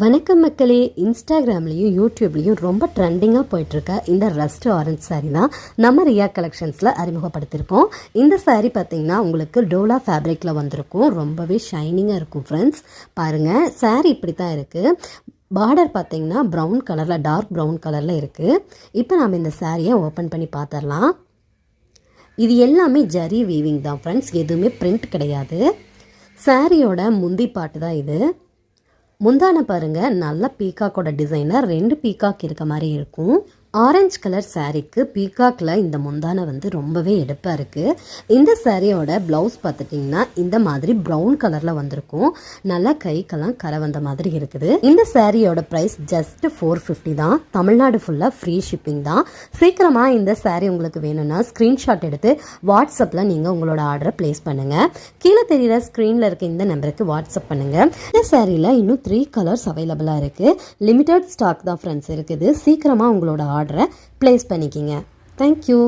வணக்கம் மக்களே. இன்ஸ்டாகிராம்லேயும் யூடியூப்லேயும் ரொம்ப ட்ரெண்டிங்காக போயிட்டுருக்க இந்த ரஸ்ட் ஆரஞ்ச் சாரீ தான் நம்ம ரியா கலெக்ஷன்ஸில் அறிமுகப்படுத்தியிருக்கோம். இந்த சாரீ பார்த்திங்கன்னா உங்களுக்கு டோலா ஃபேப்ரிக்கில் வந்திருக்கும். ரொம்பவே ஷைனிங்காக இருக்கும் ஃப்ரெண்ட்ஸ். பாருங்கள், சாரீ இப்படி தான் இருக்குது. பார்டர் பார்த்திங்கன்னா ப்ரௌன் கலரில், டார்க் ப்ரௌன் கலரில் இருக்குது. இப்போ நாம் இந்த சாரியை ஓப்பன் பண்ணி பார்த்துடலாம். இது எல்லாமே ஜரி வீவிங் தான் ஃப்ரெண்ட்ஸ், எதுவுமே பிரிண்ட் கிடையாது. சாரியோட முந்தி பாட்டு தான் இது. முந்தான பாருங்க, நல்ல பீகாக்கோட டிசைனர், 2 பீகாக் இருக்க மாதிரி இருக்கும். ஆரஞ்சு கலர் சாரீக்கு பீகாக்கில் இந்த முந்தானை வந்து ரொம்பவே எடுப்பாக இருக்குது. இந்த சாரியோட ப்ளவுஸ் பார்த்துட்டிங்கன்னா இந்த மாதிரி ப்ரௌன் கலரில் வந்திருக்கும். நல்லா கைக்கெல்லாம் கரை வந்த மாதிரி இருக்குது. இந்த சாரியோட ப்ரைஸ் ஜஸ்ட் 450 தான். தமிழ்நாடு ஃபுல்லாக ஃப்ரீ ஷிப்பிங் தான். சீக்கிரமாக இந்த சாரீ உங்களுக்கு வேணும்னா ஸ்க்ரீன்ஷாட் எடுத்து வாட்ஸ்அப்பில் நீங்கள் உங்களோட ஆர்டரை ப்ளேஸ் பண்ணுங்கள். கீழே தெரிகிற ஸ்க்ரீனில் இருக்க இந்த நம்பருக்கு வாட்ஸ்அப் பண்ணுங்கள். இந்த சாரியில் இன்னும் 3 கலர்ஸ் அவைலபிளாக இருக்குது. லிமிட்டட் ஸ்டாக் தான் ஃப்ரெண்ட்ஸ் இருக்குது. சீக்கிரமாக உங்களோட ஆர்டரை ப்ளேஸ் பண்ணிக்கிங்க. தேங்க்யூ.